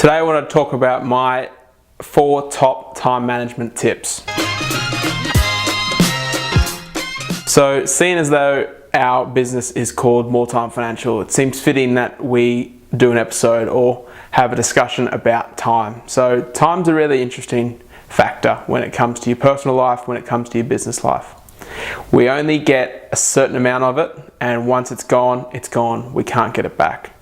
Today I want to talk about my 4 top time management tips. So, seeing as though our business is called More Time Financial, it seems fitting that we do an episode or have a discussion about time. So time's a really interesting factor when it comes to your personal life, when it comes to your business life. We only get a certain amount of it, and once it's gone, it's gone. We can't get it back.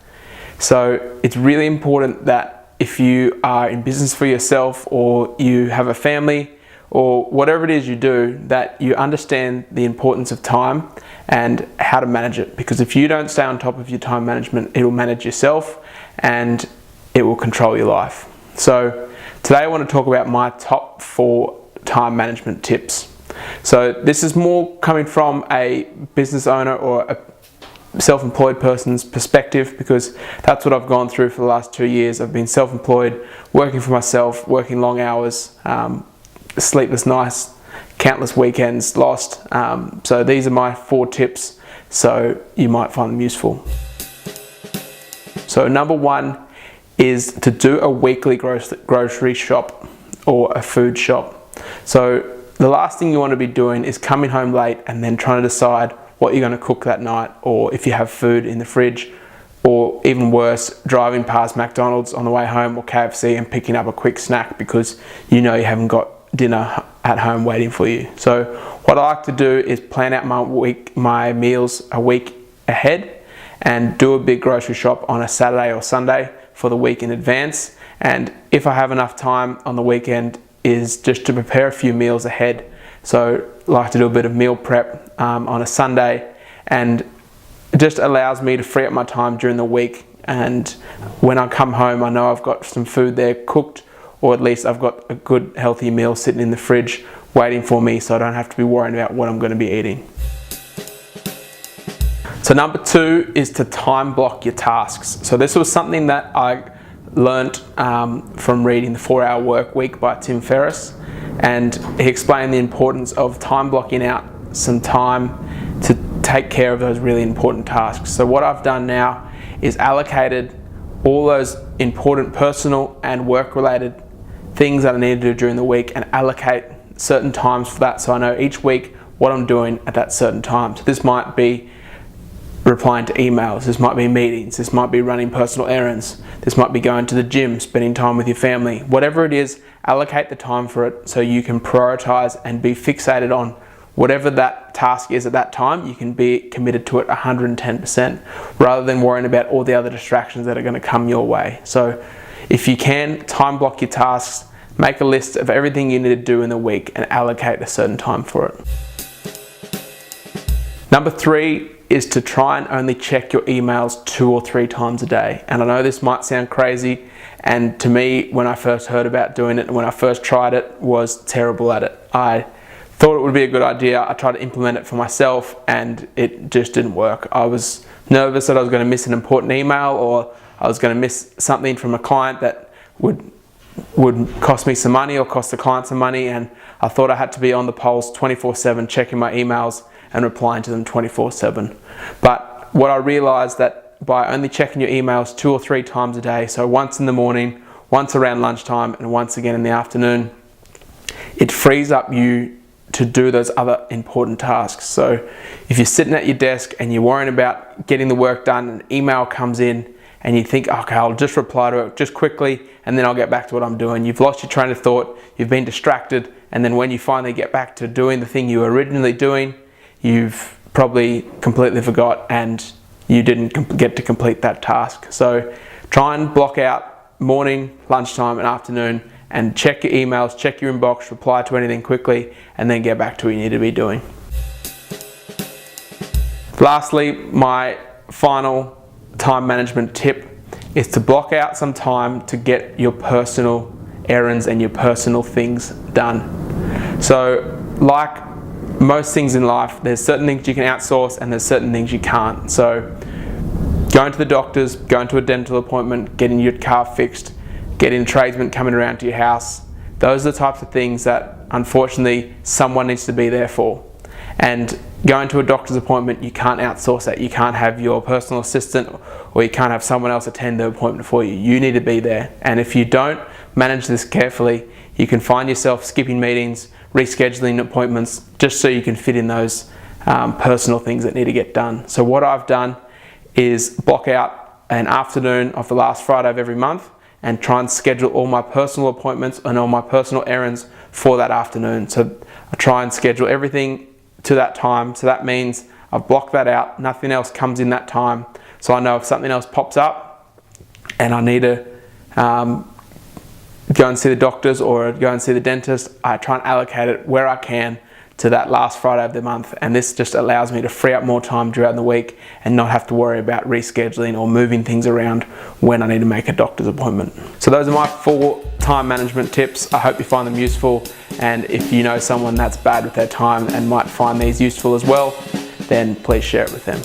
So it's really important that if you are in business for yourself, or you have a family, or whatever it is you do, that you understand the importance of time and how to manage it. Because if you don't stay on top of your time management, it will manage yourself and it will control your life. So today I want to talk about my top 4 time management tips. So this is more coming from a business owner or a self-employed person's perspective, because that's what I've gone through for the last 2 years. I've been self-employed, working for myself, working long hours, sleepless nights, countless weekends lost. So these are my 4 tips, so you might find them useful. So number 1 is to do a weekly grocery shop or a food shop. So the last thing you want to be doing is coming home late and then trying to decide what you're going to cook that night, or if you have food in the fridge, or even worse, driving past McDonald's on the way home or KFC and picking up a quick snack because you know you haven't got dinner at home waiting for you. So what I like to do is plan out my meals a week ahead and do a big grocery shop on a Saturday or Sunday for the week in advance. And if I have enough time on the weekend, is just to prepare a few meals ahead. So I like to do a bit of meal prep on a Sunday, and it just allows me to free up my time during the week. And when I come home, I know I've got some food there cooked, or at least I've got a good healthy meal sitting in the fridge waiting for me, so I don't have to be worrying about what I'm going to be eating. So number 2 is to time block your tasks. So this was something that I learnt from reading The 4-Hour Work Week by Tim Ferriss, and he explained the importance of time blocking out some time to take care of those really important tasks. So what I've done now is allocated all those important personal and work related things that I need to do during the week, and allocate certain times for that, so I know each week what I'm doing at that certain time. So this might be replying to emails, this might be meetings, this might be running personal errands, this might be going to the gym, spending time with your family. Whatever it is, allocate the time for it so you can prioritize and be fixated on whatever that task is at that time. You can be committed to it 110%, rather than worrying about all the other distractions that are going to come your way. So if you can, time block your tasks, make a list of everything you need to do in the week and allocate a certain time for it. Number 3 is to try and only check your emails 2 or 3 times a day. And I know this might sound crazy, and to me, when I first heard about doing it and when I first tried it, was terrible at it. I thought it would be a good idea. I tried to implement it for myself and it just didn't work. I was nervous that I was going to miss an important email, or I was going to miss something from a client that would cost me some money or cost the client some money, and I thought I had to be on the pulse 24/7, checking my emails and replying to them 24/7. But what I realized, that by only checking your emails 2 or 3 times a day, so once in the morning, once around lunchtime, and once again in the afternoon, it frees up you to do those other important tasks. So if you're sitting at your desk and you're worrying about getting the work done, an email comes in and you think, okay, I'll just reply to it just quickly and then I'll get back to what I'm doing. You've lost your train of thought, you've been distracted, and then when you finally get back to doing the thing you were originally doing, you've probably completely forgot and you didn't get to complete that task. So try and block out morning, lunchtime and afternoon, and check your emails, check your inbox, reply to anything quickly, and then get back to what you need to be doing. Lastly, my final time management tip is to block out some time to get your personal errands and your personal things done. So like most things in life, there's certain things you can outsource and there's certain things you can't. So going to the doctors, going to a dental appointment, getting your car fixed, getting a tradesman coming around to your house, those are the types of things that unfortunately someone needs to be there for. And going to a doctor's appointment, you can't outsource that. You can't have your personal assistant or you can't have someone else attend the appointment for you. You need to be there. And if you don't manage this carefully, you can find yourself skipping meetings, rescheduling appointments, just so you can fit in those personal things that need to get done. So what I've done is block out an afternoon of the last Friday of every month and try and schedule all my personal appointments and all my personal errands for that afternoon. So I try and schedule everything to that time. So that means I've blocked that out. Nothing else comes in that time. So I know if something else pops up and I need to go and see the doctors or go and see the dentist, I try and allocate it where I can to that last Friday of the month. And this just allows me to free up more time throughout the week and not have to worry about rescheduling or moving things around when I need to make a doctor's appointment. So those are my 4 time management tips. I hope you find them useful. And if you know someone that's bad with their time and might find these useful as well, then please share it with them.